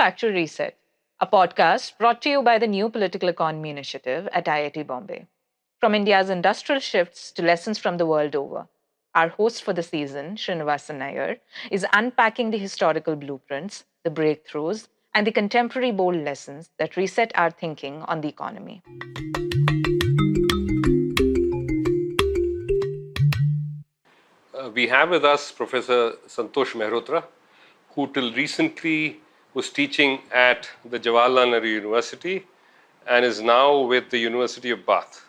Factual Reset, a podcast brought to you by the New Political Economy Initiative at IIT Bombay. From India's industrial shifts to lessons from the world over, our host for the season, Srinivasan Iyer, is unpacking the historical blueprints, the breakthroughs, and the contemporary bold lessons that reset our thinking on the economy. We have with us Professor Santosh Mehrotra, who till recently was teaching at the Jawaharlal Nehru University and is now with the University of Bath.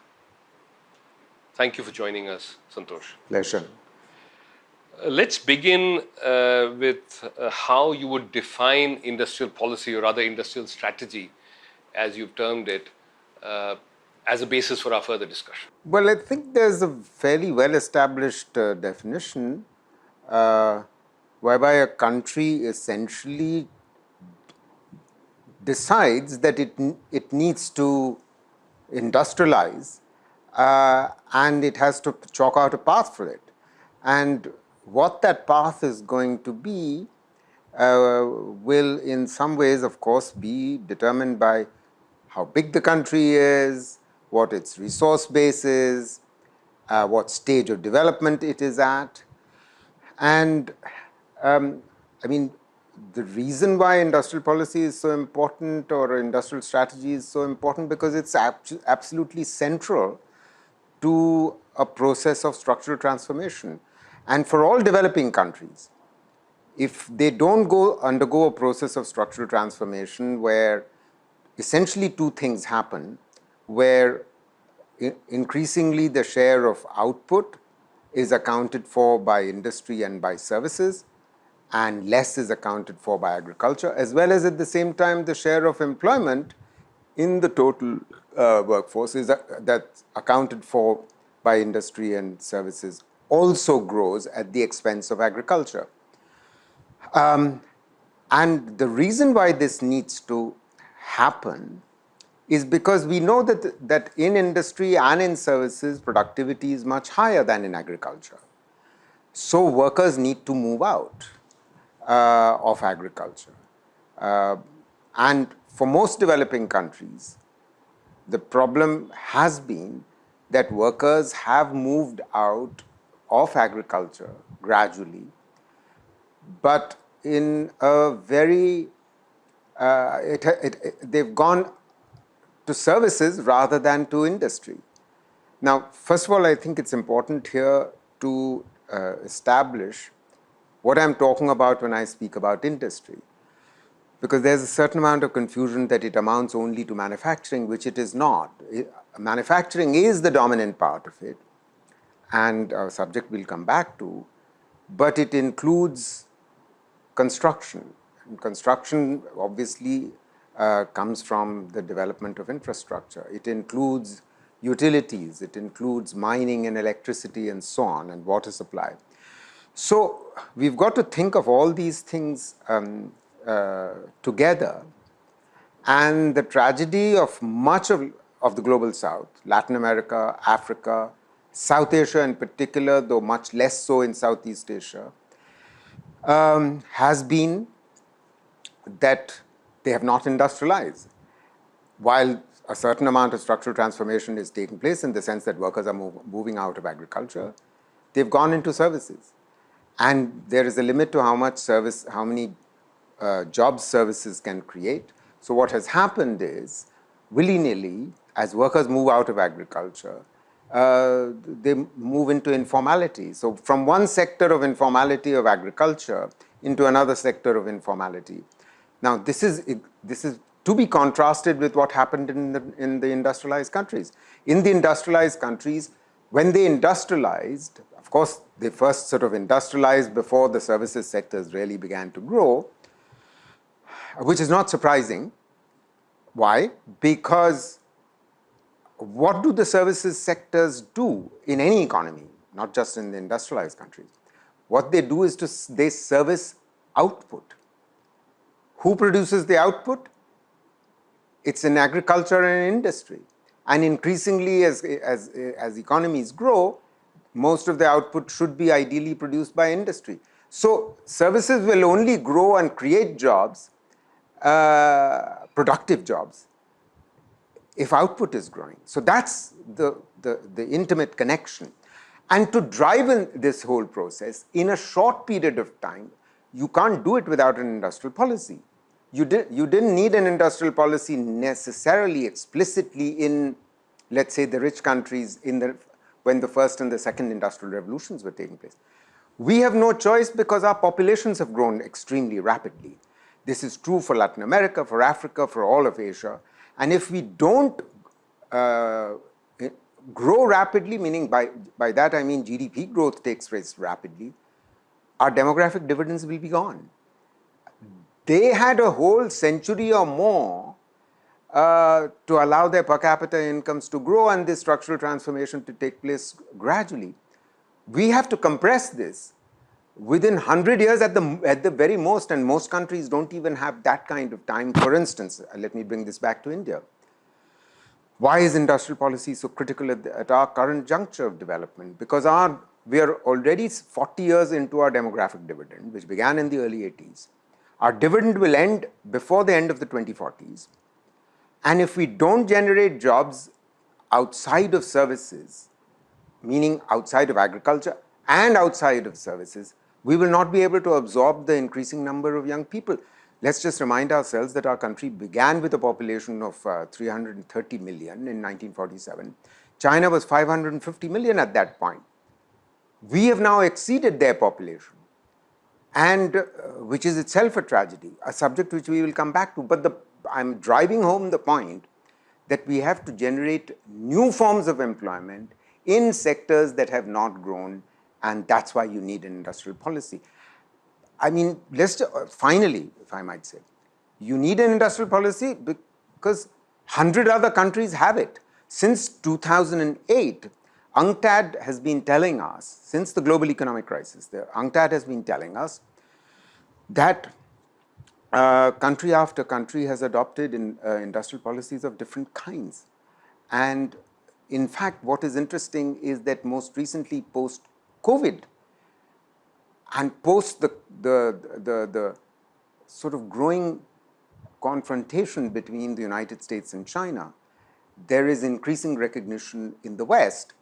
Thank you for joining us, Santosh. Pleasure. Let's begin with how you would define industrial policy or rather industrial strategy, as you've termed it, as a basis for our further discussion. Well, I think there's a fairly well-established definition whereby a country essentially decides that it needs to industrialize and it has to chalk out a path for it. And what that path is going to be will in some ways, of course, be determined by how big the country is, what its resource base is, what stage of development it is at. And I mean, the reason why industrial policy is so important or industrial strategy is so important because it's absolutely central to a process of structural transformation. And for all developing countries, if they don't undergo a process of structural transformation where essentially two things happen, where increasingly the share of output is accounted for by industry and by services, and less is accounted for by agriculture, as well as at the same time the share of employment in the total workforce is that's accounted for by industry and services also grows at the expense of agriculture. And the reason why this needs to happen is because we know that in industry and in services, productivity is much higher than in agriculture. So workers need to move out of agriculture. And for most developing countries, the problem has been that workers have moved out of agriculture gradually, but in a very, they've gone to services rather than to industry. Now, first of all, I think it's important here to establish what I'm talking about when I speak about industry, because there's a certain amount of confusion that it amounts only to manufacturing, which it is not. Manufacturing is the dominant part of it, and our subject we'll come back to, but it includes construction. And construction obviously comes from the development of infrastructure. It includes utilities, it includes mining and electricity and so on, and water supply. So we've got to think of all these things together, and the tragedy of much of the global south, Latin America, Africa, South Asia in particular, though much less so in Southeast Asia, has been that they have not industrialized. While a certain amount of structural transformation is taking place in the sense that workers are moving out of agriculture, they've gone into services. And there is a limit to how many jobs services can create. So what has happened is, willy-nilly, as workers move out of agriculture, they move into informality. So from one sector of informality of agriculture into another sector of informality. Now, this is to be contrasted with what happened in the industrialized countries. In the industrialized countries, when they industrialized, of course, they first sort of industrialized before the services sectors really began to grow, which is not surprising. Why? Because what do the services sectors do in any economy, not just in the industrialized countries? What they do is they service output. Who produces the output? It's in agriculture and industry. And increasingly, as economies grow, most of the output should be ideally produced by industry. So services will only grow and create jobs productive jobs if output is growing. So that's the intimate connection. And to drive in this whole process in a short period of time, you can't do it without an industrial policy. You didn't need an industrial policy necessarily explicitly in, let's say, the rich countries when the first and the second industrial revolutions were taking place. We have no choice because our populations have grown extremely rapidly. This is true for Latin America, for Africa, for all of Asia. And if we don't grow rapidly, meaning by that I mean GDP growth takes place rapidly, our demographic dividends will be gone. They had a whole century or more to allow their per capita incomes to grow and this structural transformation to take place gradually. We have to compress this within 100 years at the very most, and most countries don't even have that kind of time. For instance, let me bring this back to India. Why is industrial policy so critical at our current juncture of development? Because we are already 40 years into our demographic dividend, which began in the early 80s. Our dividend will end before the end of the 2040s. And if we don't generate jobs outside of services, meaning outside of agriculture and outside of services, we will not be able to absorb the increasing number of young people. Let's just remind ourselves that our country began with a population of 330 million in 1947. China was 550 million at that point. We have now exceeded their population, and which is itself a tragedy, a subject which we will come back to. But I'm driving home the point that we have to generate new forms of employment in sectors that have not grown, and that's why you need an industrial policy. I mean, finally, if I might say, you need an industrial policy because 100 other countries have it. Since 2008, UNCTAD has been telling us, since the global economic crisis, the UNCTAD has been telling us that country after country has adopted industrial policies of different kinds. And in fact, what is interesting is that most recently, post-COVID, and post the sort of growing confrontation between the United States and China, there is increasing recognition in the West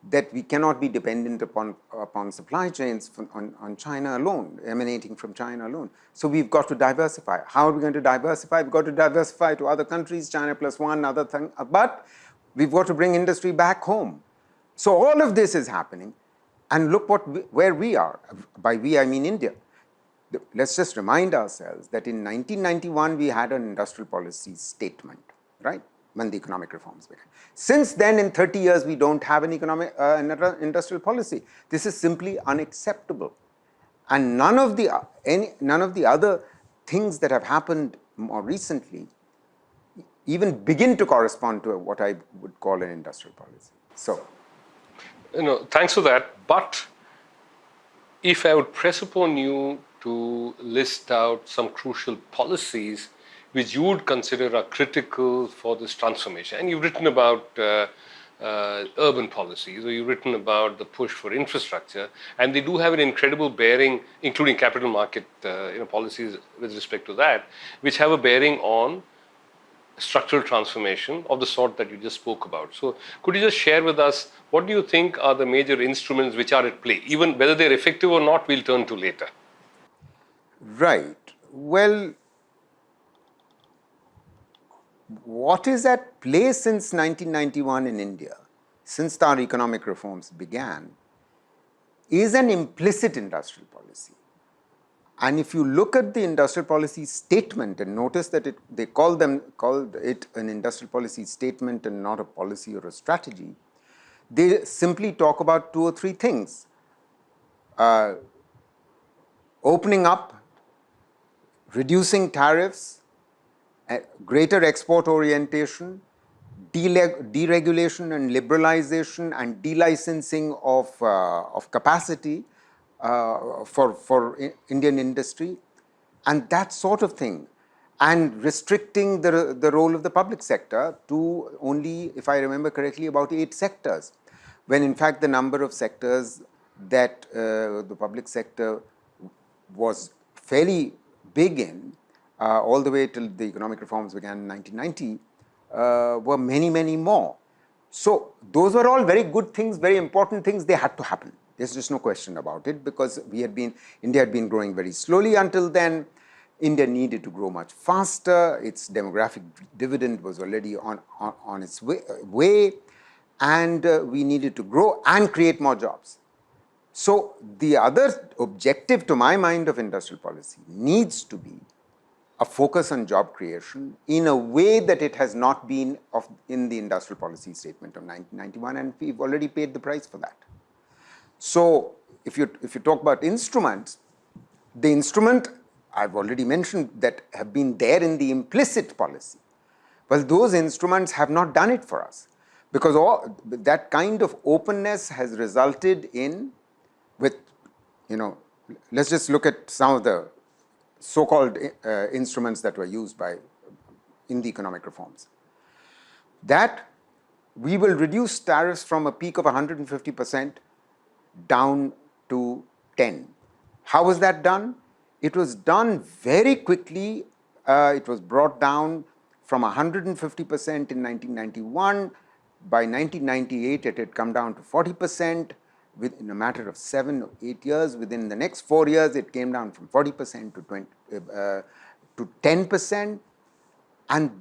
that we cannot be dependent upon supply chains on China alone, emanating from China alone. So we've got to diversify. How are we going to diversify? We've got to diversify to other countries, China plus one, other thing, but we've got to bring industry back home. So all of this is happening, and look where we are. By we, I mean India. Let's just remind ourselves that in 1991, we had an industrial policy statement, right? When the economic reforms began. Since then, in 30 years, we don't have an industrial policy. This is simply unacceptable. And none of the other things that have happened more recently even begin to correspond to what I would call an industrial policy. So, thanks for that. But if I would press upon you to list out some crucial policies which you would consider are critical for this transformation, and you've written about urban policies, or you've written about the push for infrastructure, and they do have an incredible bearing, including capital market policies with respect to that, which have a bearing on structural transformation of the sort that you just spoke about. So could you just share with us, what do you think are the major instruments which are at play? Even whether they're effective or not, we'll turn to later. Right. Well, what is at play since 1991 in India, since our economic reforms began, is an implicit industrial policy. And if you look at the industrial policy statement and notice that they called it an industrial policy statement and not a policy or a strategy, they simply talk about two or three things. Opening up, reducing tariffs, greater export orientation, deregulation and liberalization and delicensing of capacity for Indian industry, and that sort of thing, and restricting the role of the public sector to only, if I remember correctly, about 8 sectors, when in fact the number of sectors that the public sector was fairly big in all the way till the economic reforms began in 1990, were many, many more. So those were all very good things, very important things. They had to happen. There's just no question about it, because India had been growing very slowly until then. India needed to grow much faster. Its demographic dividend was already on its way, and we needed to grow and create more jobs. So the other objective, to my mind, of industrial policy needs to be a focus on job creation in a way that it has not been in the industrial policy statement of 1991, and we've already paid the price for that. So if you talk about instruments, the instrument I've already mentioned that have been there in the implicit policy. Well, those instruments have not done it for us, because that kind of openness has resulted in, let's just look at some of the so-called instruments that were used in the economic reforms. That we will reduce tariffs from a peak of 150% down to 10. How was that done? It was done very quickly. It was brought down from 150% in 1991. By 1998, it had come down to 40%. Within a matter of 7 or 8 years, within the next 4 years, it came down from 40% to 10%. And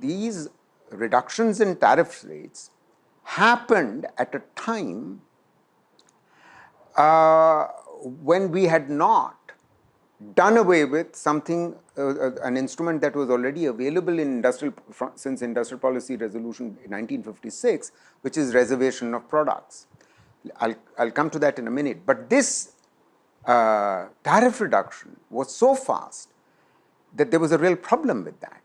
these reductions in tariff rates happened at a time when we had not done away with something, an instrument that was already available in since Industrial Policy Resolution 1956, which is reservation of products. I'll come to that in a minute. But this tariff reduction was so fast that there was a real problem with that.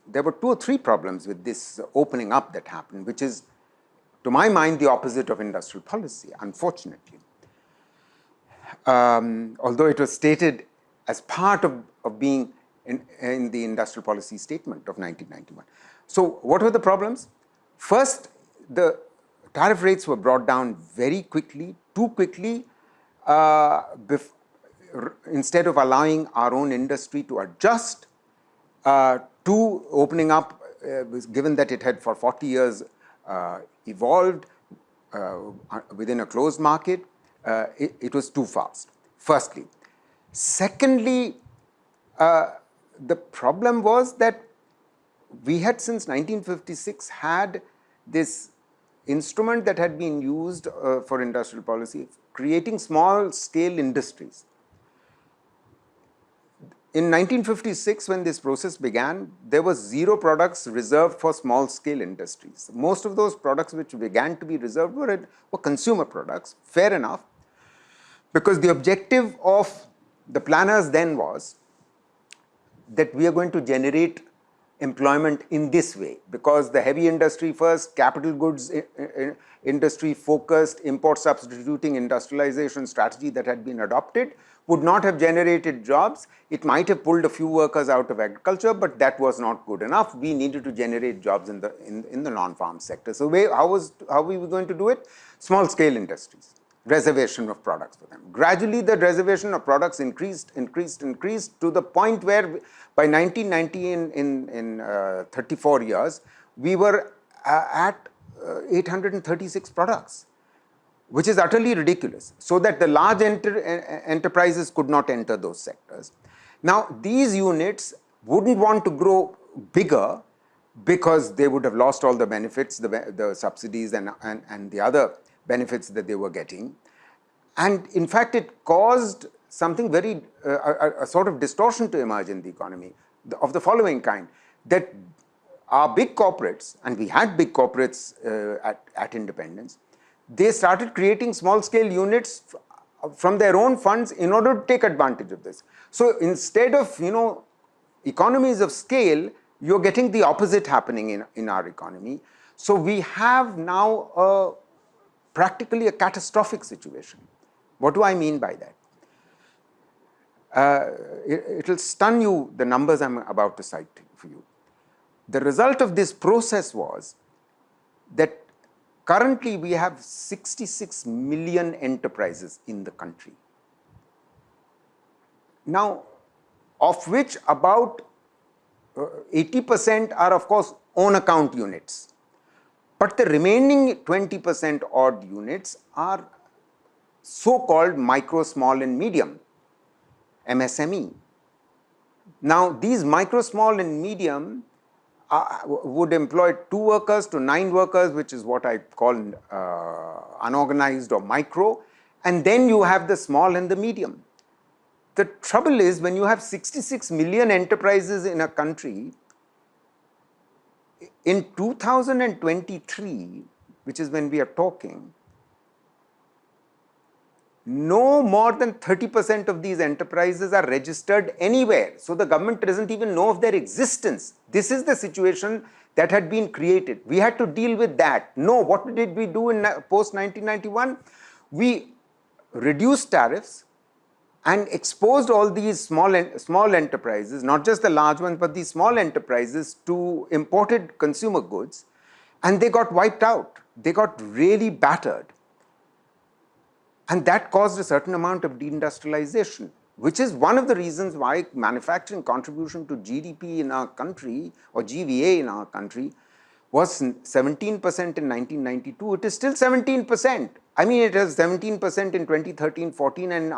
There were 2 or 3 problems with this opening up that happened, which is, to my mind, the opposite of industrial policy, unfortunately. Although it was stated as part of being in the industrial policy statement of 1991. So what were the problems? First, the tariff rates were brought down very quickly, too quickly, instead of allowing our own industry to adjust to opening up, given that it had for 40 years evolved within a closed market. It was too fast, firstly. Secondly, the problem was that we had since 1956 had this instrument that had been used for industrial policy, creating small-scale industries. In 1956, when this process began, there was 0 products reserved for small-scale industries. Most of those products which began to be reserved were consumer products, fair enough, because the objective of the planners then was that we are going to generate employment in this way, because the heavy industry first, capital goods industry focused, import substituting industrialization strategy that had been adopted would not have generated jobs. It might have pulled a few workers out of agriculture, but that was not good enough. We needed to generate jobs in the non-farm sector. So how we were going to do it? Small scale industries, reservation of products for them. Gradually, the reservation of products increased to the point where by 1990, in 34 years, we were at 836 products, which is utterly ridiculous, so that the large enterprises could not enter those sectors. Now, these units wouldn't want to grow bigger because they would have lost all the benefits, the subsidies and the other benefits that they were getting. And in fact, it caused something very, a sort of distortion to emerge in the economy of the following kind, that our big corporates, and we had big corporates at independence, they started creating small-scale units from their own funds in order to take advantage of this. So instead of, economies of scale, you're getting the opposite happening in our economy. So we have now practically a catastrophic situation. What do I mean by that? It will stun you, the numbers I'm about to cite for you. The result of this process was that currently we have 66 million enterprises in the country. Now, of which about 80% are, of course, own account units. But the remaining 20% odd units are so-called micro, small and medium, MSME. Now, these micro, small and medium would employ 2 workers to 9 workers, which is what I call unorganized or micro, and then you have the small and the medium. The trouble is, when you have 66 million enterprises in a country, in 2023, which is when we are talking, no more than 30% of these enterprises are registered anywhere. So the government doesn't even know of their existence. This is the situation that had been created. We had to deal with that. No, what did we do in post 1991? We reduced tariffs and exposed all these small enterprises, not just the large ones, but these small enterprises, to imported consumer goods, and they got wiped out. They got really battered. And that caused a certain amount of deindustrialization, which is one of the reasons why manufacturing contribution to GDP in our country, or GVA in our country, was 17% in 1992. It is still 17%. I mean, it was 17% in 2013-14, and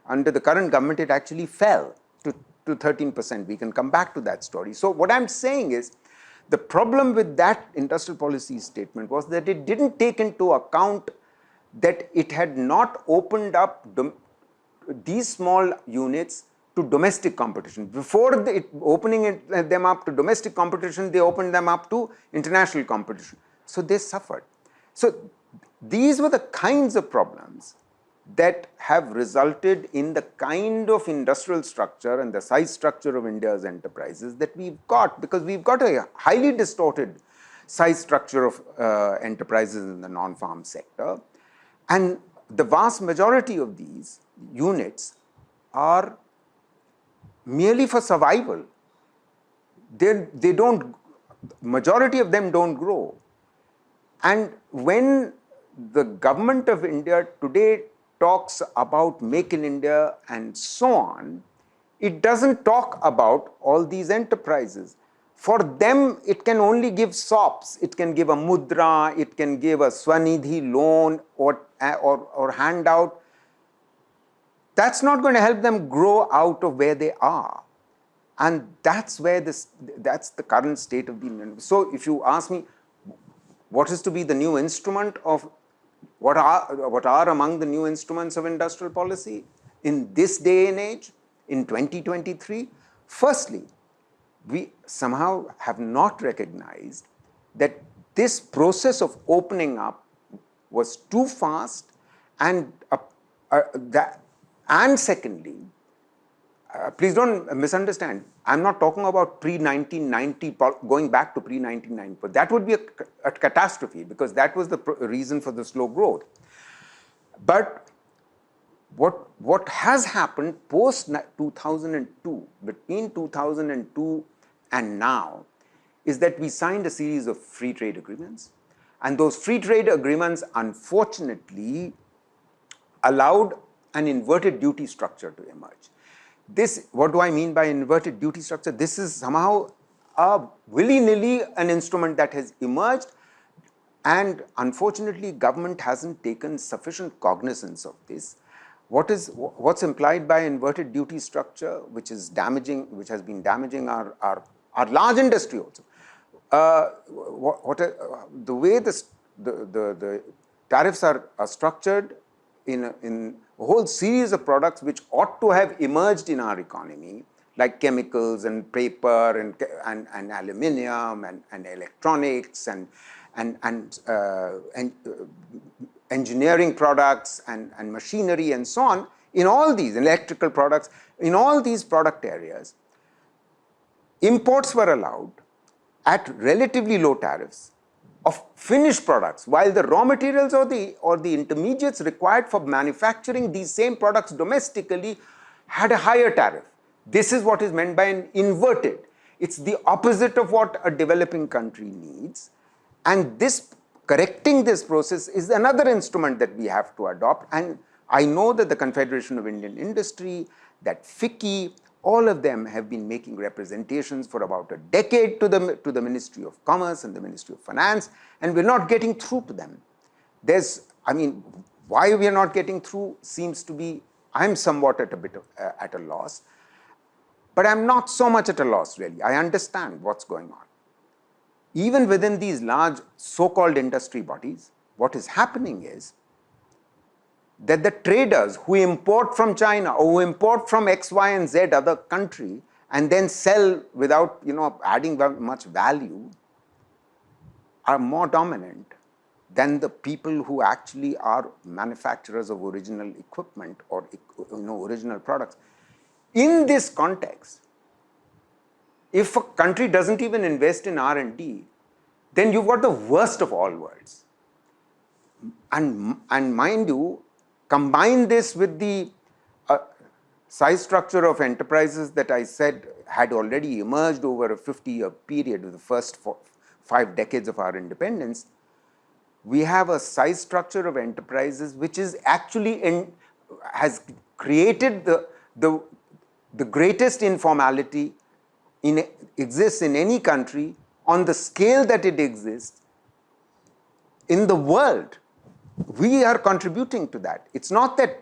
under the current government, it actually fell to 13%. We can come back to that story. So what I'm saying is, the problem with that industrial policy statement was that it didn't take into account that it had not opened up these small units to domestic competition. Before opening them up to domestic competition, they opened them up to international competition. So they suffered. So these were the kinds of problems that have resulted in the kind of industrial structure and the size structure of India's enterprises that we've got, because we've got a highly distorted size structure of enterprises in the non-farm sector. And the vast majority of these units are merely for survival. They don't, majority of them don't grow. And when the government of India today talks about Make in India and so on, it doesn't talk about all these enterprises. For them, it can only give SOPs. It can give a mudra, it can give a Swanidhi loan or handout. That's not going to help them grow out of where they are. And that's where that's the current state of the Indian. So if you ask me, what is to be the new instrument of, what are among the new instruments of industrial policy in this day and age, in 2023? Firstly, we somehow have not recognized that this process of opening up was too fast, and secondly, please don't misunderstand, I'm not talking about pre-1990, going back to pre-1990, but that would be a catastrophe, because that was the reason for the slow growth. But what has happened post 2002, between 2002 and now, is that we signed a series of free trade agreements, and those free trade agreements unfortunately allowed an inverted duty structure to emerge. This, what do I mean by inverted duty structure? This is somehow willy-nilly an instrument that has emerged, and unfortunately government hasn't taken sufficient cognizance of this. What's implied by inverted duty structure, which is damaging, which has been damaging our large industry also. The way the tariffs are structured in a whole series of products which ought to have emerged in our economy, like chemicals and paper and aluminium and electronics and engineering products and machinery and so on, in all these electrical products, in all these product areas, imports were allowed at relatively low tariffs of finished products, while the raw materials or the intermediates required for manufacturing these same products domestically had a higher tariff. This is what is meant by an inverted. It's the opposite of what a developing country needs, and correcting this process is another instrument that we have to adopt. And I know that the Confederation of Indian Industry, that FICCI, all of them have been making representations for about a decade to the Ministry of Commerce and the Ministry of Finance, and we're not getting through to them. Why we are not getting through seems to be, I'm somewhat at a bit of, at a loss, but I'm not so much at a loss really. I understand what's going on. Even within these large so-called industry bodies, what is happening is that the traders who import from China or who import from X, Y, and Z other country and then sell without adding much value are more dominant than the people who actually are manufacturers of original equipment or original products. In this context, if a country doesn't even invest in R&D, then you've got the worst of all worlds. And mind you, combine this with the size structure of enterprises that I said had already emerged over a 50-year period of the first 5 decades of our independence. We have a size structure of enterprises which is actually has created the greatest informality exists in any country on the scale that it exists in the world. We are contributing to that. It's not that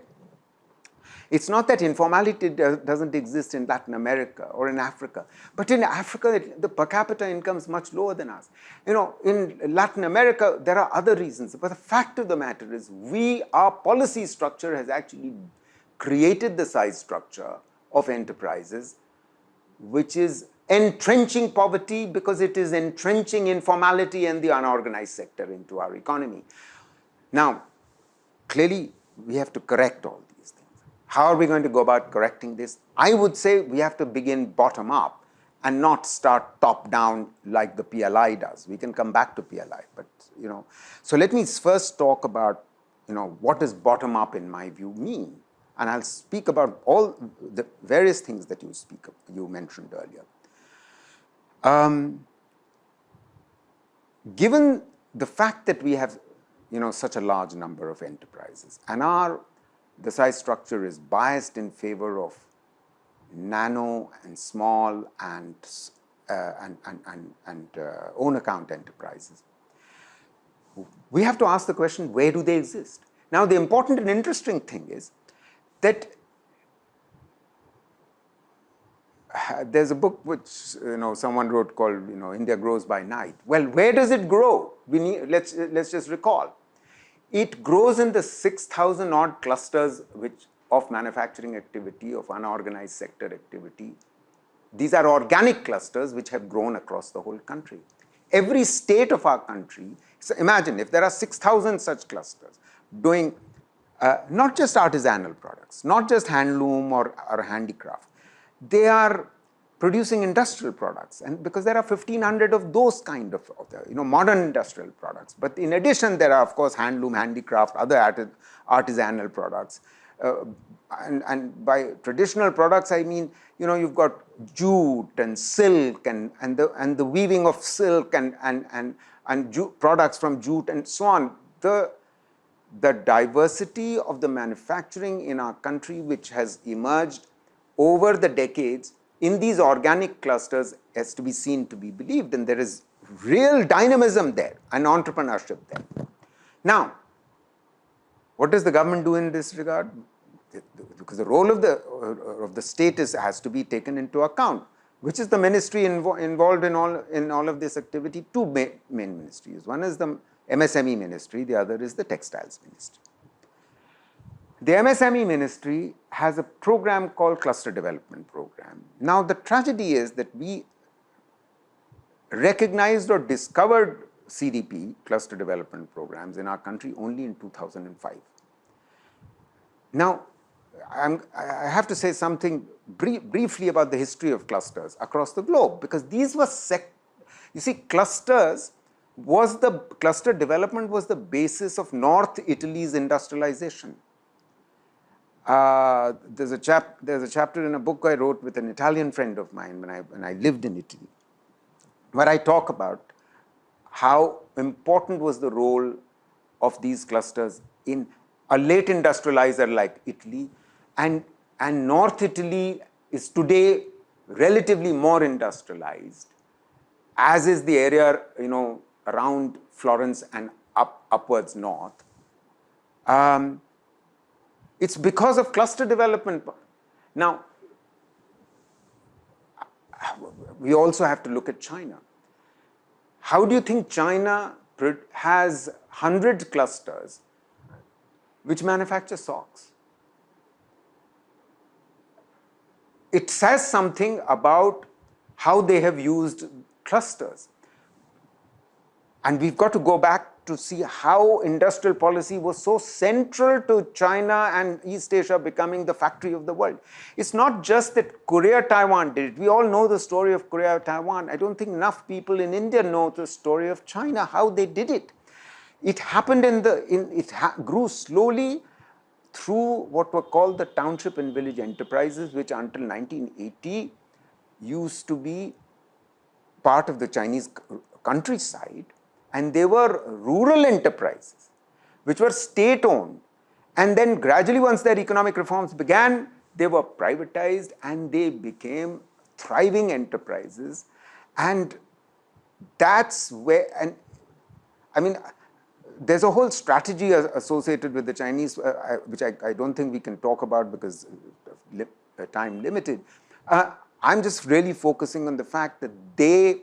informality doesn't exist in Latin America or in Africa, but in Africa the per capita income is much lower than us. In Latin America there are other reasons, but the fact of the matter is our policy structure has actually created the size structure of enterprises which is entrenching poverty because it is entrenching informality and the unorganized sector into our economy. Now, clearly, we have to correct all these things. How are we going to go about correcting this? I would say we have to begin bottom up and not start top down like the PLI does. We can come back to PLI, but So let me first talk about what does bottom up in my view mean, and I'll speak about all the various things that you mentioned earlier. Given the fact that we have such a large number of enterprises, and the size structure is biased in favor of nano and small and own account enterprises, we have to ask the question, where do they exist? Now, the important and interesting thing is that there's a book which someone wrote called India Grows by Night. Well, where does it grow? Let's just recall. It grows in the 6,000 odd clusters of manufacturing activity, of unorganized sector activity. These are organic clusters which have grown across the whole country. Every state of our country, so imagine if there are 6,000 such clusters doing not just artisanal products, not just handloom or handicraft, they are producing industrial products, and because there are 1,500 of those kind of modern industrial products. But in addition, there are of course handloom, handicraft, other artisanal products, and by traditional products I mean you've got jute and silk and the weaving of silk and products from jute and so on. The diversity of the manufacturing in our country, which has emerged over the decades in these organic clusters, has to be seen to be believed, and there is real dynamism there and entrepreneurship there. Now, what does the government do in this regard? Because the role of the state has to be taken into account. Which is the ministry involved in all of this activity? Two main ministries. One is the MSME ministry, the other is the textiles ministry. The MSME ministry has a program called Cluster Development Program. Now, the tragedy is that we recognized or discovered CDP, Cluster Development Programs, in our country only in 2005. Now, I have to say something briefly about the history of clusters across the globe, because these were you see, cluster development was the basis of North Italy's industrialization. There's a chapter in a book I wrote with an Italian friend of mine when I lived in Italy, where I talk about how important was the role of these clusters in a late industrializer like Italy, and North Italy is today relatively more industrialized, as is the area, around Florence and upwards north. It's because of cluster development. Now, we also have to look at China. How do you think China has 100 clusters which manufacture socks? It says something about how they have used clusters. And we've got to go back to see how industrial policy was so central to China and East Asia becoming the factory of the world. It's not just that Korea, Taiwan did it. We all know the story of Korea, Taiwan. I don't think enough people in India know the story of China, how they did it. It happened grew slowly through what were called the township and village enterprises, which until 1980 used to be part of the Chinese countryside, and they were rural enterprises which were state owned, and then gradually, once their economic reforms began, they were privatized and they became thriving enterprises. And that's where, and I mean, there's a whole strategy associated with the Chinese, which I don't think we can talk about because time limited. I'm just really focusing on the fact that they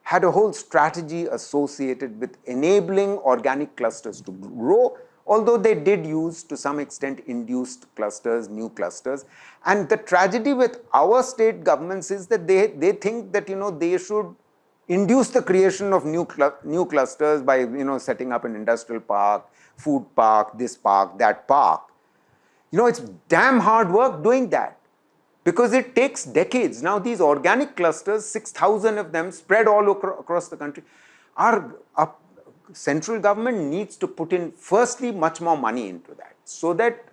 had a whole strategy associated with enabling organic clusters to grow, although they did use, to some extent, induced clusters, new clusters. And the tragedy with our state governments is that they think that, they should induce the creation of new clusters by, setting up an industrial park, food park, this park, that park. It's damn hard work doing that, because it takes decades. Now, these organic clusters, 6,000 of them spread all across the country, central government needs to put in, firstly, much more money into that, so that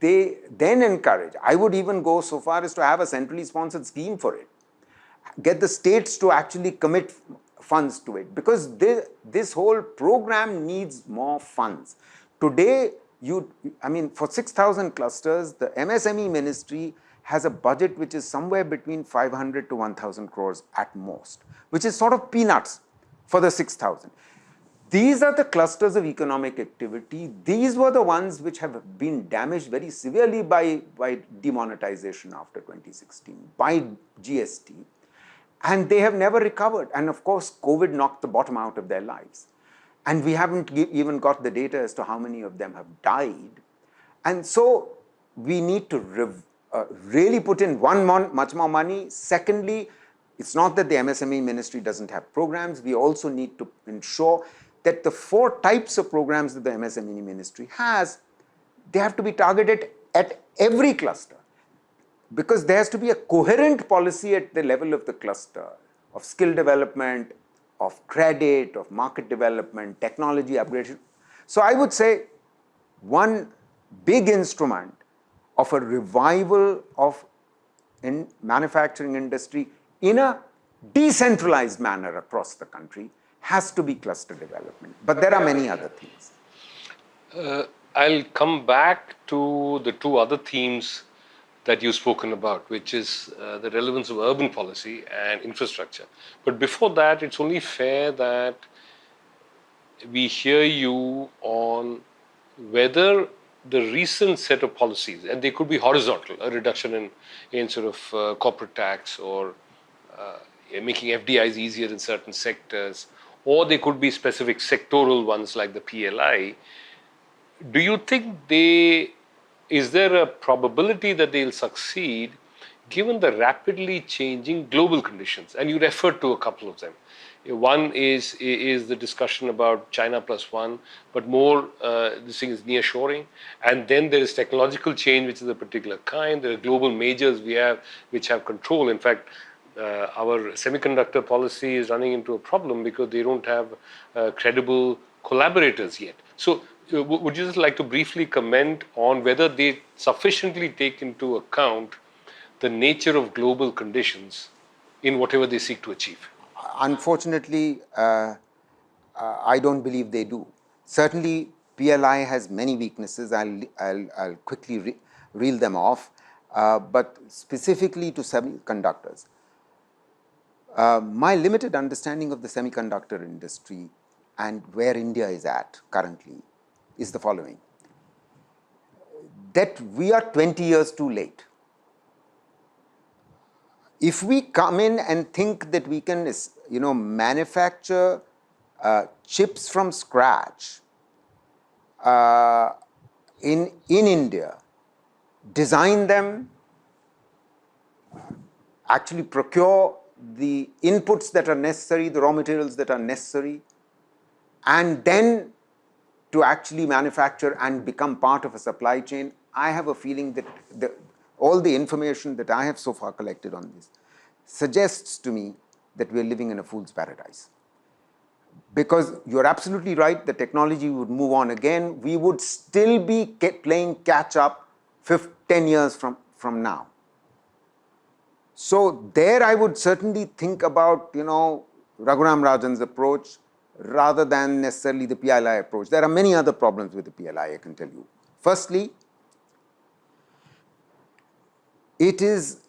they then encourage. I would even go so far as to have a centrally sponsored scheme for it. Get the states to actually commit funds to it, because this whole program needs more funds. Today, for 6,000 clusters, the MSME ministry has a budget which is somewhere between 500 to 1,000 crores at most, which is sort of peanuts for the 6,000. These are the clusters of economic activity. These were the ones which have been damaged very severely by demonetization after 2016, by GST. And they have never recovered. And of course, COVID knocked the bottom out of their lives. And we haven't even got the data as to how many of them have died. And so we need to really put in much more money. Secondly, it's not that the MSME ministry doesn't have programs. We also need to ensure that the 4 types of programs that the MSME ministry has, they have to be targeted at every cluster. Because there has to be a coherent policy at the level of the cluster, of skill development, of credit, of market development, technology upgradation. So I would say one big instrument of a revival of manufacturing industry in a decentralized manner across the country has to be cluster development. But there are many other things. I'll come back to the 2 other themes that you've spoken about, which is the relevance of urban policy and infrastructure. But before that, it's only fair that we hear you on whether the recent set of policies, and they could be horizontal, a reduction in sort of corporate tax, or making FDIs easier in certain sectors, or they could be specific sectoral ones like the PLI. Do you think is there a probability that they'll succeed given the rapidly changing global conditions? And you referred to a couple of them. One is the discussion about China plus one, but more this thing is nearshoring. And then there is technological change, which is a particular kind. There are global majors which have control. In fact, our semiconductor policy is running into a problem because they don't have credible collaborators yet. So would you just like to briefly comment on whether they sufficiently take into account the nature of global conditions in whatever they seek to achieve? Unfortunately, I don't believe they do. Certainly, PLI has many weaknesses. I'll quickly reel them off. but specifically to semiconductors. My limited understanding of the semiconductor industry and where India is at currently is the following: that we are 20 years too late. If we come in and think that we can, manufacture chips from scratch in India, design them, actually procure the inputs that are necessary, the raw materials that are necessary, and then to actually manufacture and become part of a supply chain, I have a feeling that all the information that I have so far collected on this suggests to me that we are living in a fool's paradise. Because you're absolutely right, the technology would move on again. We would still be playing catch up 10 years from now. So there I would certainly think about, Raghuram Rajan's approach rather than necessarily the PLI approach. There are many other problems with the PLI, I can tell you. Firstly, it has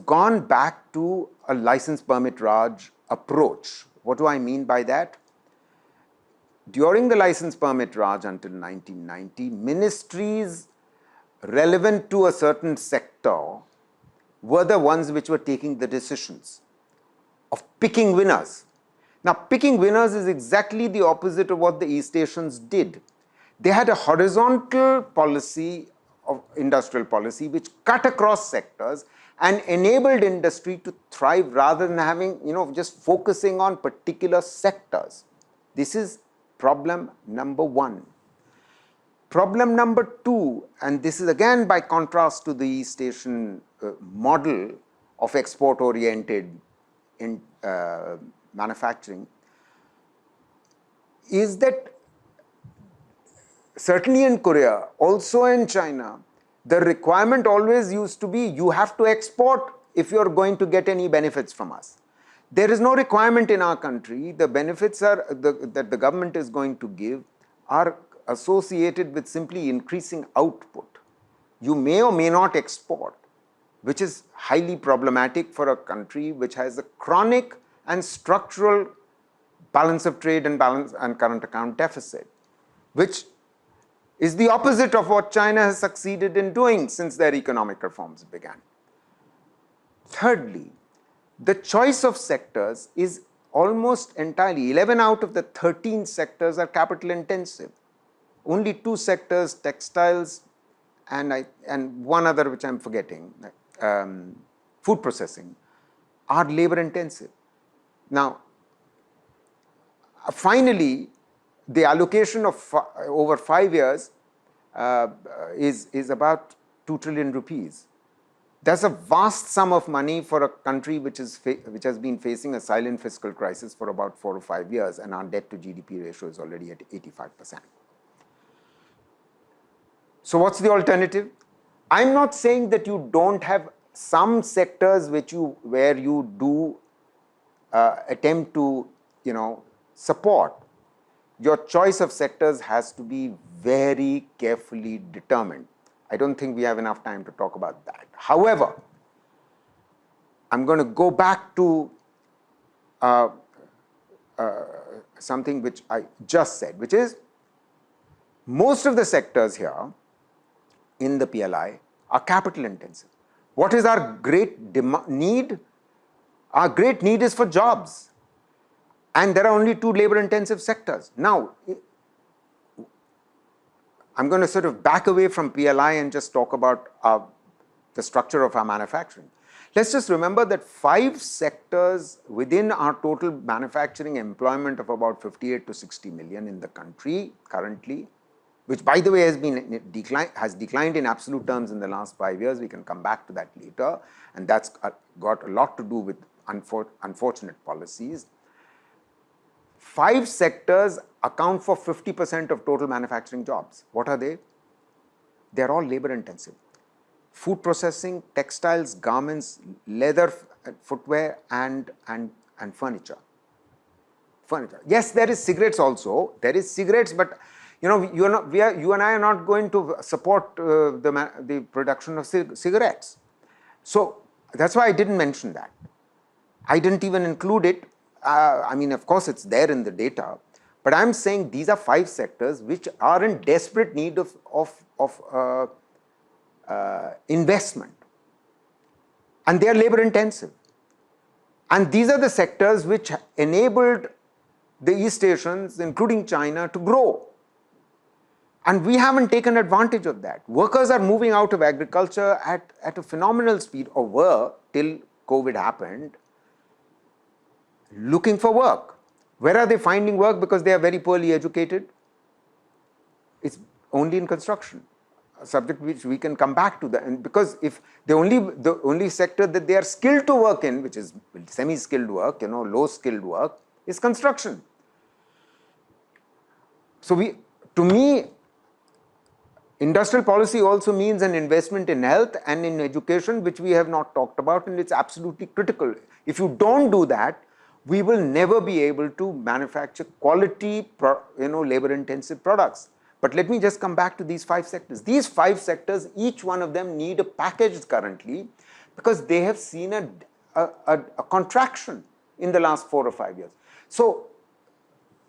gone back to a license permit Raj approach. What do I mean by that? During the license permit Raj until 1990, ministries relevant to a certain sector were the ones which were taking the decisions of picking winners. Now, picking winners is exactly the opposite of what the East Asians did. They had a horizontal policy of industrial policy which cut across sectors and enabled industry to thrive rather than having, just focusing on particular sectors. This is problem number one. Problem number two, and this is again by contrast to the East Asian model of export-oriented manufacturing, is that certainly in Korea, also in China, the requirement always used to be you have to export if you're going to get any benefits from us. There is no requirement in our country. The benefits that the government is going to give are associated with simply increasing output. You may or may not export, which is highly problematic for a country which has a chronic and structural balance of trade and current account deficit, which is the opposite of what China has succeeded in doing since their economic reforms began. Thirdly, the choice of sectors is almost entirely, 11 out of the 13 sectors are capital intensive. Only 2 sectors, textiles and one other which I'm forgetting, food processing, are labor intensive. Now, finally, the allocation of over 5 years is about 2 trillion rupees. That's a vast sum of money for a country which has been facing a silent fiscal crisis for about 4 or 5 years, and our debt to GDP ratio is already at 85%. So what's the alternative? I'm not saying that you don't have some sectors where you do attempt to, support. Your choice of sectors has to be very carefully determined. I don't think we have enough time to talk about that. However, I'm going to go back to something which I just said, which is most of the sectors here in the PLI are capital intensive. What is our great need? Our great need is for jobs. And there are only 2 labor intensive sectors. Now, I'm going to sort of back away from PLI and just talk about the structure of our manufacturing. Let's just remember that 5 sectors within our total manufacturing employment of about 58 to 60 million in the country currently, which by the way has declined in absolute terms in the last 5 years. We can come back to that later, and that's got a lot to do with unfortunate policies. 5 sectors account for 50% of total manufacturing jobs. What are they? They're all labor intensive. Food processing, textiles, garments, leather, footwear, and furniture. Yes, there is cigarettes also. There is cigarettes, but You know, you and I are not going to support the production of cigarettes. So that's why I didn't mention that. I didn't even include it. I mean, of course, it's there in the data, but I'm saying these are 5 sectors which are in desperate need of investment, and they are labor intensive. And these are the sectors which enabled the East Asians, including China, to grow. And we haven't taken advantage of that. Workers are moving out of agriculture at a phenomenal speed, or were till COVID happened, looking for work. Where are they finding work? Because they are very poorly educated. It's only in construction, a subject which we can come back to. And because if the only sector that they are skilled to work in, which is semi-skilled work, you know, low-skilled work, is construction. So to me, industrial policy also means an investment in health and in education, which we have not talked about, and it's absolutely critical. If you don't do that, we will never be able to manufacture quality, labor-intensive products. But let me just come back to these 5 sectors. These 5 sectors, each one of them need a package currently, because they have seen a contraction in the last 4 or 5 years. So,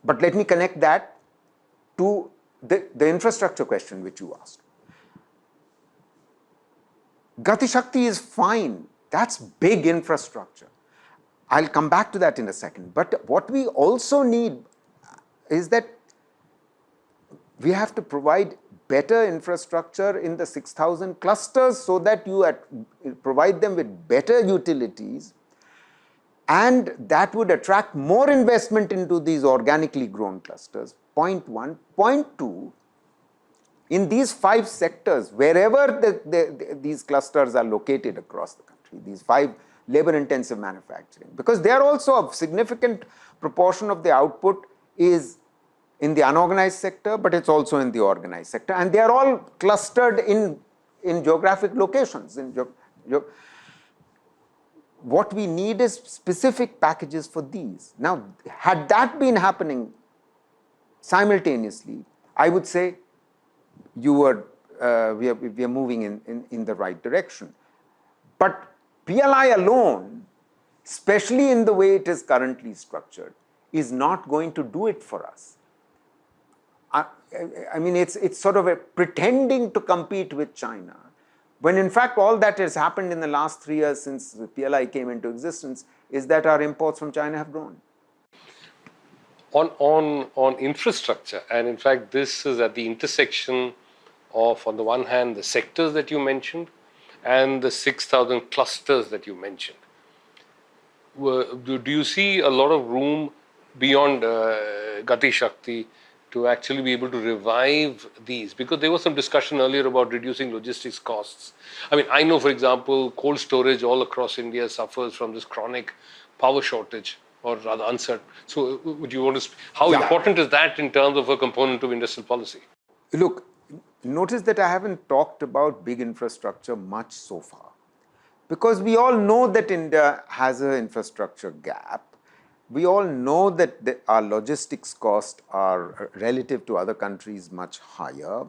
but let me connect that to the infrastructure question which you asked. Gati Shakti is fine. That's big infrastructure. I'll come back to that in a second. But what we also need is that we have to provide better infrastructure in the 6,000 clusters, so that you provide them with better utilities, and that would attract more investment into these organically grown clusters. Point 1. Point 2, in these 5 sectors, wherever these clusters are located across the country, these 5 labor-intensive manufacturing, because they are also a significant proportion of the output is in the unorganized sector, but it's also in the organized sector, and they are all clustered in geographic locations. What we need is specific packages for these. Now, had that been happening simultaneously, I would say we are moving in the right direction. But PLI alone, especially in the way it is currently structured, is not going to do it for us. I mean, it's sort of pretending to compete with China, when in fact all that has happened in the last 3 years since the PLI came into existence is that our imports from China have grown. On infrastructure, and in fact this is at the intersection of, on the one hand, the sectors that you mentioned and the 6,000 clusters that you mentioned. Do you see a lot of room beyond Gati Shakti to actually be able to revive these? Because there was some discussion earlier about reducing logistics costs. I mean, I know, for example, cold storage all across India suffers from this chronic power shortage, or rather uncertain. So would you want to, how important is that in terms of a component of industrial policy? Look, notice that I haven't talked about big infrastructure much so far, because we all know that India has an infrastructure gap. We all know that our logistics costs are relative to other countries much higher.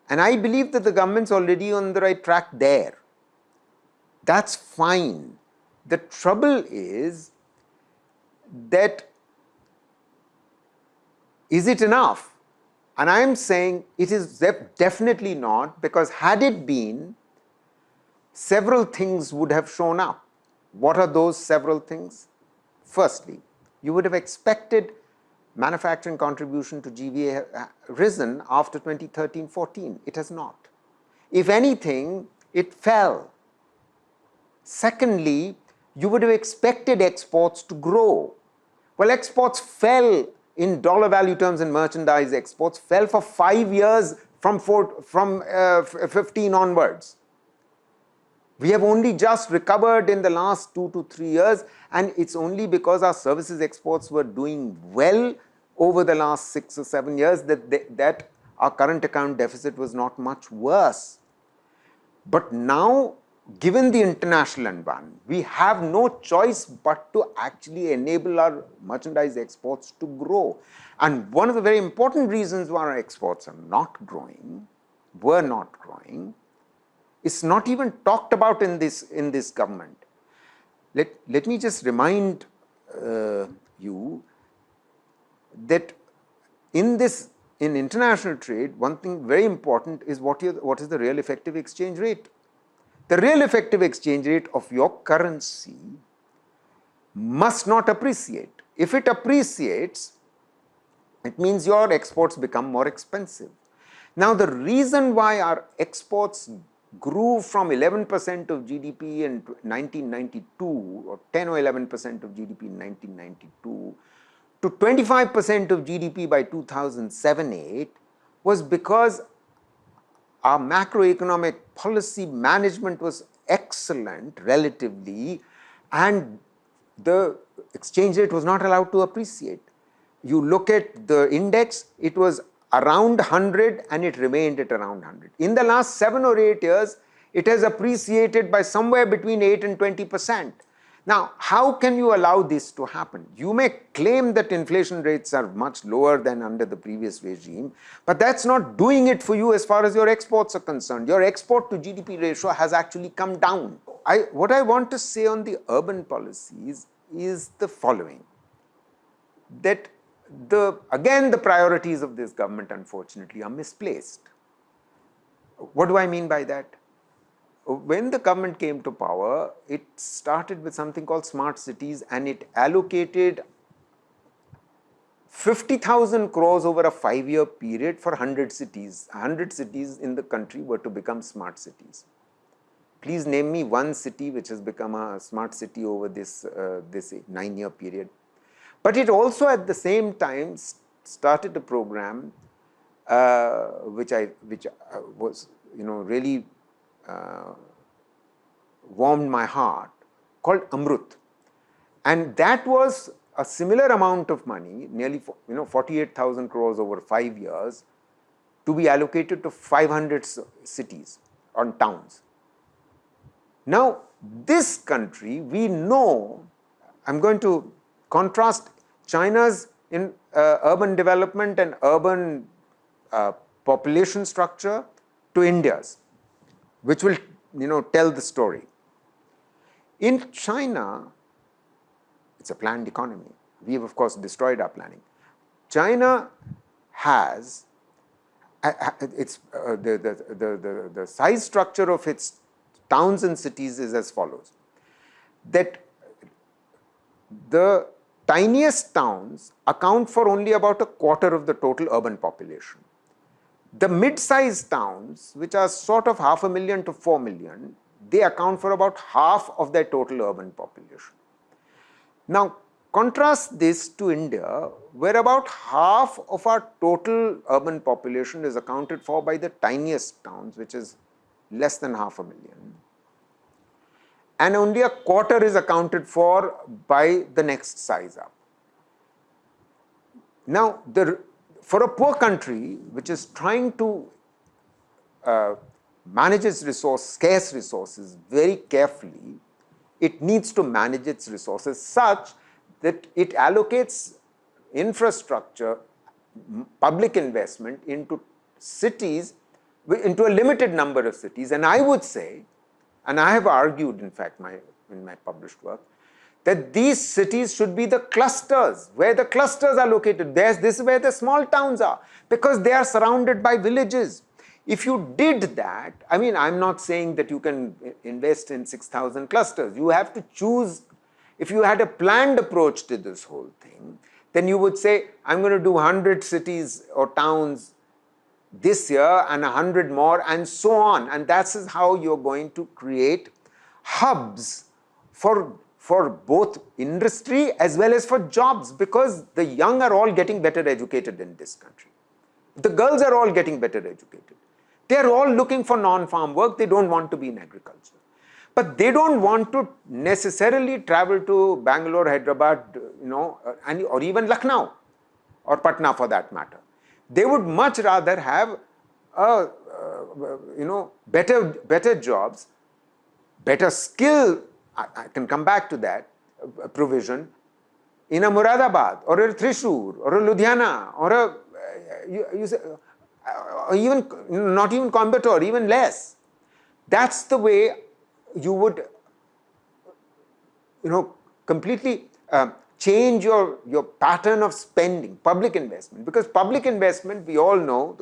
And I believe that the government's already on the right track there. That's fine. The trouble is that, is it enough? And I am saying it is definitely not, because had it been, several things would have shown up. What are those several things? Firstly, you would have expected manufacturing contribution to GVA risen after 2013-14. It has not. If anything, it fell. Secondly, you would have expected exports to grow. Well, exports fell in dollar value terms, and merchandise exports fell for 5 years from 15 onwards. We have only just recovered in the last 2 to 3 years, and it's only because our services exports were doing well over the last 6 or 7 years that our current account deficit was not much worse. But now, given the international environment, we have no choice but to actually enable our merchandise exports to grow. And one of the very important reasons why our exports are not growing, were not growing, is not even talked about in this government. Let me just remind you that in international trade, one thing very important is what is the real effective exchange rate. The real effective exchange rate of your currency must not appreciate. If it appreciates, it means your exports become more expensive. Now, the reason why our exports grew from 11% of GDP in 1992, or 10 or 11% of GDP in 1992, to 25% of GDP by 2007-8 was because our macroeconomic policy management was excellent relatively, and the exchange rate was not allowed to appreciate. You look at the index, it was around 100 and it remained at around 100. In the last 7 or 8 years, it has appreciated by somewhere between 8 and 20%. Now, how can you allow this to happen? You may claim that inflation rates are much lower than under the previous regime, but that's not doing it for you as far as your exports are concerned. Your export to GDP ratio has actually come down. What I want to say on the urban policies is the following, that again the priorities of this government unfortunately are misplaced. What do I mean by that? When the government came to power, it started with something called smart cities, and it allocated 50,000 crores over a 5-year period for 100 cities. 100 cities in the country were to become smart cities. Please name me one city which has become a smart city over this 9-year period. But it also at the same time started a program which was really warmed my heart, called Amrut. And that was a similar amount of money, nearly 48,000 crores over 5 years, to be allocated to 500 cities or towns. Now, this country, we know, I'm going to contrast China's urban development and urban population structure to India's, which will tell the story. In China, it's a planned economy. We have, of course, destroyed our planning. China has the size structure of its towns and cities is as follows: that the tiniest towns account for only about a quarter of the total urban population. The mid-sized towns, which are sort of 500,000 to 4 million, they account for about half of their total urban population. Now, contrast this to India, where about half of our total urban population is accounted for by the tiniest towns, which is less than 500,000. And only a quarter is accounted for by the next size up. Now, for a poor country which is trying to manage its scarce resources very carefully, it needs to manage its resources such that it allocates infrastructure, public investment into cities, into a limited number of cities. And I would say, and I have argued, in fact, in my published work, that these cities should be the clusters, where the clusters are located. This is where the small towns are, because they are surrounded by villages. If you did that, I mean, I'm not saying that you can invest in 6,000 clusters. You have to choose. If you had a planned approach to this whole thing, then you would say, I'm going to do 100 cities or towns this year and 100 more, and so on. And that is how you're going to create hubs for both industry as well as for jobs, because the young are all getting better educated in this country. The girls are all getting better educated. They are all looking for non-farm work. They don't want to be in agriculture. But they don't want to necessarily travel to Bangalore, Hyderabad, or even Lucknow or Patna for that matter. They would much rather have better jobs, better skill. I can come back to that provision, in a Muradabad or a Thrissur or a Ludhiana or a even not even Coimbatore, even less. That's the way you would, completely change your pattern of spending, public investment. Because public investment, we all know,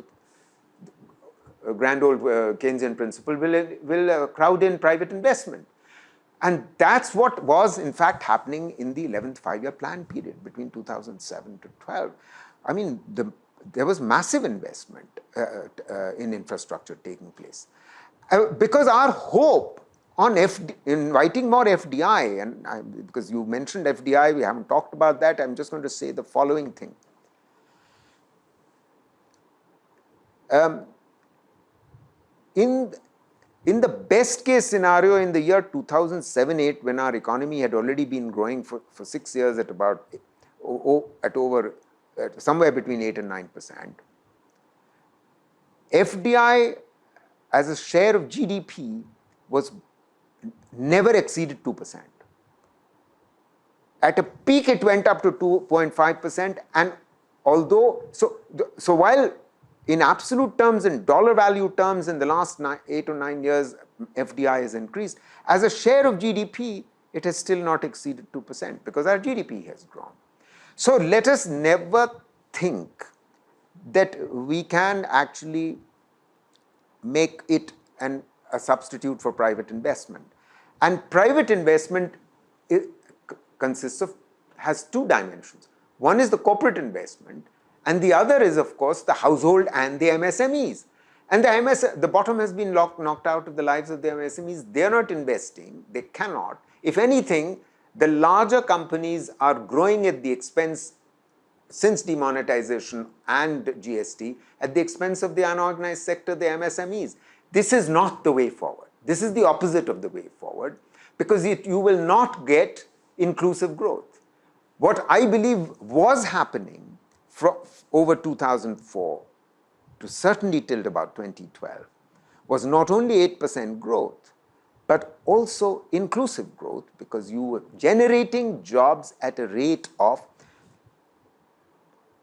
the grand old Keynesian principle, will crowd in private investment. And that's what was, in fact, happening in the 11th five-year plan period between 2007 to 12. I mean, there was massive investment in infrastructure taking place. Because our hope on inviting more FDI, and because you mentioned FDI, we haven't talked about that, I'm just going to say the following thing. In the best case scenario in the year 2007-8, when our economy had already been growing for 6 years at about somewhere between 8 and 9%, FDI as a share of GDP was never exceeded 2%. At a peak, it went up to 2.5%, and although so while in absolute terms, in dollar value terms, in the last 8 or 9 years, FDI has increased. As a share of GDP, it has still not exceeded 2% because our GDP has grown. So let us never think that we can actually make it a substitute for private investment. And private investment has two dimensions. One is the corporate investment, and the other is, of course, the household and the MSMEs. And the bottom has been knocked out of the lives of the MSMEs. They are not investing. They cannot. If anything, the larger companies are growing at the expense, since demonetization and GST, at the expense of the unorganized sector, the MSMEs. This is not the way forward. This is the opposite of the way forward, because you will not get inclusive growth. What I believe was happening from over 2004 to certainly till about 2012 was not only 8% growth, but also inclusive growth, because you were generating jobs at a rate of,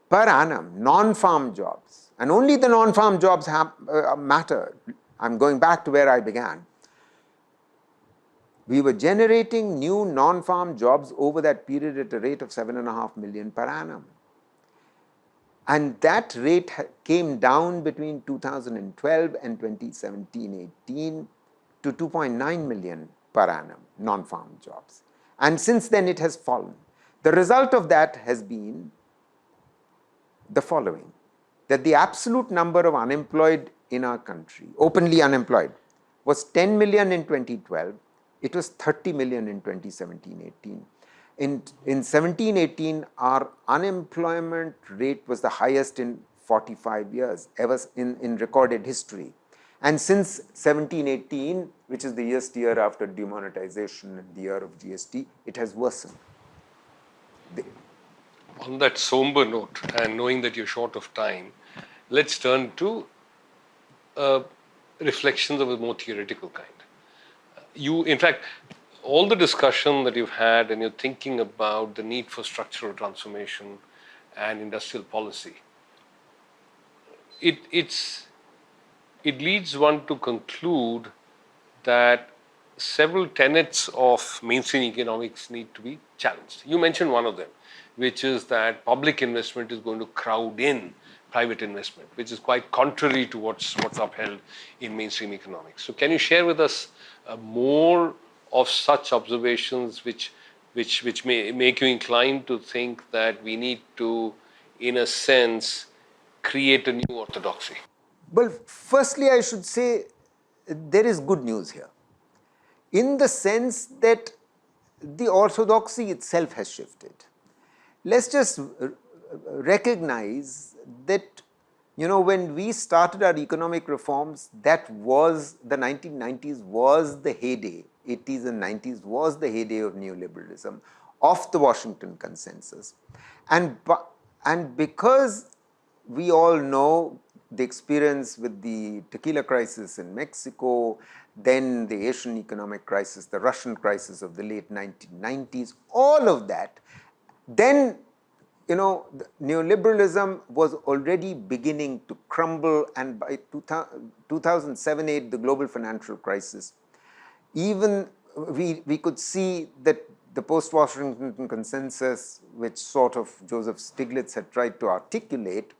per annum, non-farm jobs, and only the non-farm jobs matter. I'm going back to where I began. We were generating new non-farm jobs over that period at a rate of 7.5 million per annum. And that rate came down between 2012 and 2017-18 to 2.9 million per annum non-farm jobs. And since then it has fallen. The result of that has been the following, that the absolute number of unemployed in our country, openly unemployed, was 10 million in 2012. It was 30 million in 2017-18. In 17-18, our unemployment rate was the highest in 45 years, ever in recorded history. And since 17-18, which is the year after demonetization and the year of GST, it has worsened. On that somber note, and knowing that you're short of time, let's turn to reflections of a more theoretical kind. In fact, all the discussion that you've had and you're thinking about the need for structural transformation and industrial policy, it leads one to conclude that several tenets of mainstream economics need to be challenged. You mentioned one of them, which is that public investment is going to crowd in private investment, which is quite contrary to what's upheld in mainstream economics. So can you share with us more of such observations which may make you inclined to think that we need to, in a sense, create a new orthodoxy? Well, firstly, I should say there is good news here, in the sense that the orthodoxy itself has shifted. Let's just recognize that, when we started our economic reforms, that was the 1990s was the heyday, 80s and 90s was the heyday of neoliberalism, of the Washington Consensus. And because we all know the experience with the tequila crisis in Mexico, then the Asian economic crisis, the Russian crisis of the late 1990s, all of that Then, neoliberalism was already beginning to crumble, and by 2007-8, the global financial crisis, even we could see that the post-Washington consensus, which sort of Joseph Stiglitz had tried to articulate,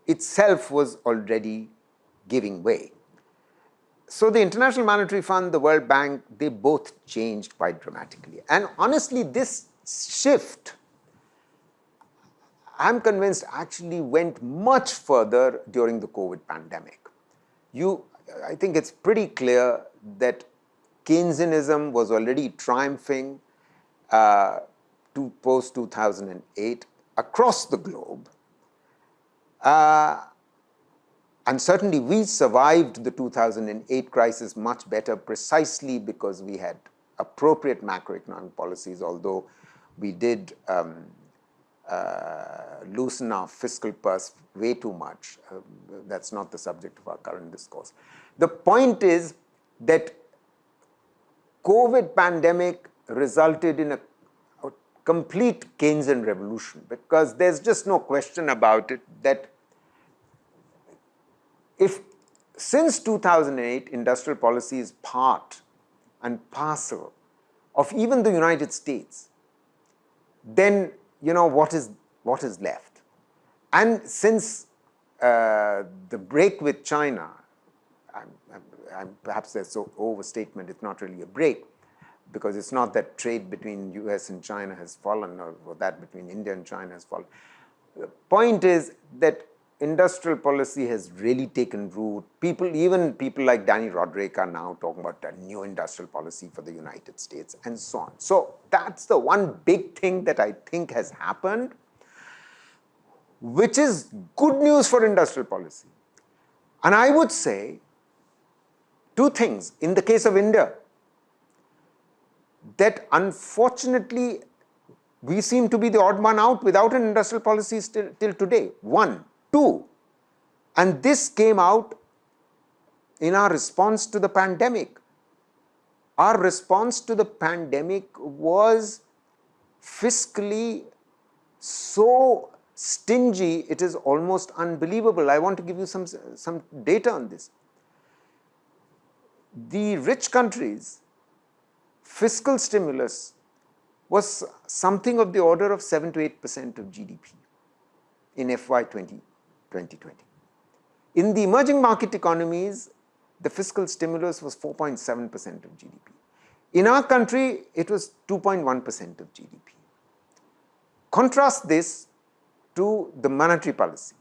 itself was already giving way. So the International Monetary Fund, the World Bank, they both changed quite dramatically. And honestly, this shift, I'm convinced, actually went much further during the COVID pandemic. I think it's pretty clear that Keynesianism was already triumphing to post-2008 across the globe. And certainly we survived the 2008 crisis much better precisely because we had appropriate macroeconomic policies, although we did loosen our fiscal purse way too much. That's not the subject of our current discourse. The point is that COVID pandemic resulted in a complete Keynesian revolution, because there's just no question about it that if since 2008 industrial policy is part and parcel of even the United States, then what is left? And since the break with China, perhaps that's an overstatement, it's not really a break, because it's not that trade between US and China has fallen, or that between India and China has fallen. The point is that industrial policy has really taken root. Even people like Danny Roderick are now talking about a new industrial policy for the United States, and so on. So that's the one big thing that I think has happened, which is good news for industrial policy. And I would say two things. In the case of India, that unfortunately we seem to be the odd man out without an industrial policy till today. One. Two, and this came out in our response to the pandemic. Our response to the pandemic was fiscally so stingy, it is almost unbelievable. I want to give you some data on this. The rich countries' fiscal stimulus was something of the order of 7 to 8% of GDP in FY 2020. In the emerging market economies, the fiscal stimulus was 4.7% of GDP. In our country, it was 2.1% of GDP. Contrast this to the monetary policy.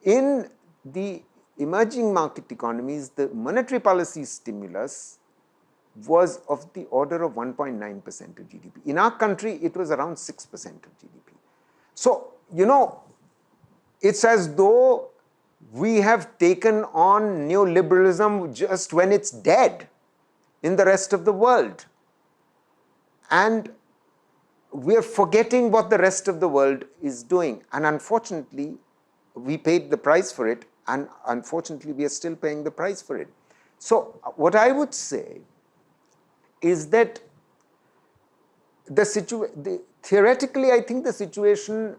In the emerging market economies, the monetary policy stimulus was of the order of 1.9% of GDP. In our country, it was around 6% of GDP. So, it's as though we have taken on neoliberalism just when it's dead in the rest of the world. And we're forgetting what the rest of the world is doing. And unfortunately, we paid the price for it, and unfortunately, we are still paying the price for it. So, what I would say is that theoretically, I think the situation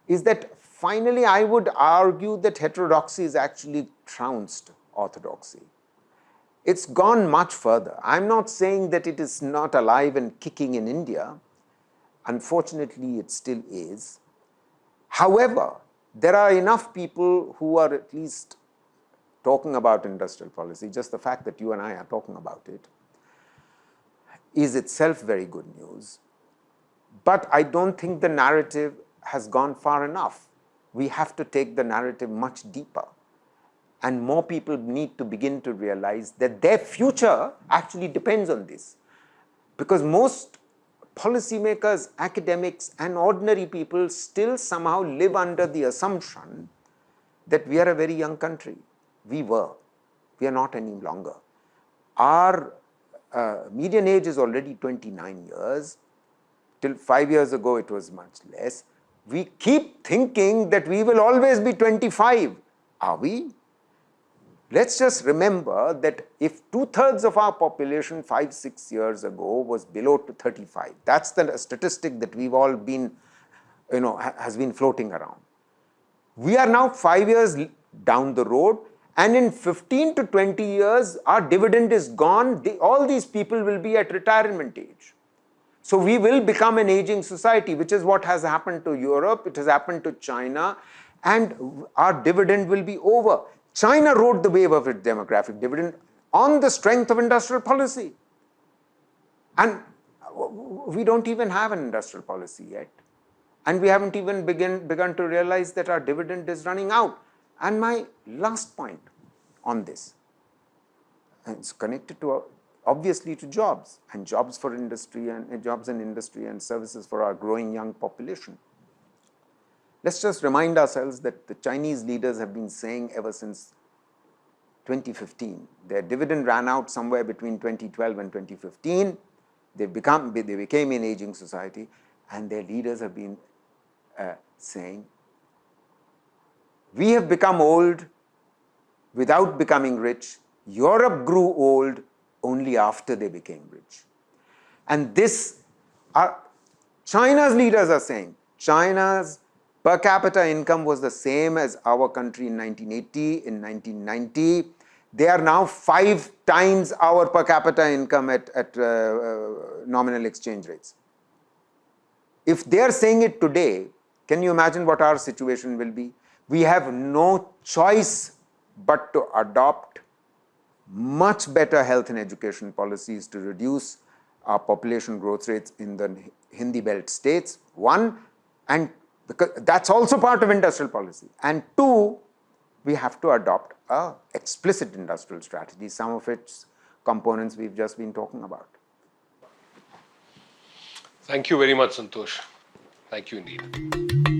is that finally, I would argue that heterodoxy is actually trounced orthodoxy. It's gone much further. I'm not saying that it is not alive and kicking in India. Unfortunately, it still is. However, there are enough people who are at least talking about industrial policy. Just the fact that you and I are talking about it is itself very good news. But I don't think the narrative has gone far enough. We have to take the narrative much deeper. And more people need to begin to realize that their future actually depends on this. Because most policymakers, academics, and ordinary people still somehow live under the assumption that we are a very young country. We were. We are not any longer. Our median age is already 29 years. Till 5 years ago, it was much less. We keep thinking that we will always be 25. Are we? let's just remember that if 2/3 of our population 5-6 years ago was below 35, that's the statistic that we've all been, has been floating around. We are now 5 years down the road, and in 15 to 20 years, our dividend is gone. All these people will be at retirement age. So we will become an aging society, which is what has happened to Europe, it has happened to China, and our dividend will be over. China rode the wave of its demographic dividend on the strength of industrial policy. And we don't even have an industrial policy yet. And we haven't even begun to realize that our dividend is running out. And my last point on this, and it's connected to obviously to jobs, and jobs for industry, and jobs in industry and services for our growing young population. Let's just remind ourselves that the Chinese leaders have been saying ever since 2015, their dividend ran out somewhere between 2012 and 2015. They became an aging society, and their leaders have been saying, we have become old without becoming rich. Europe grew old only after they became rich. And this, China's leaders are saying, China's per capita income was the same as our country in 1980, in 1990. They are now 5 times our per capita income at nominal exchange rates. If they are saying it today, can you imagine what our situation will be? We have no choice but to adopt much better health and education policies to reduce our population growth rates in the Hindi belt states, one, and because that's also part of industrial policy, and two, we have to adopt an explicit industrial strategy, some of its components we've just been talking about. Thank you very much, Santosh. Thank you indeed.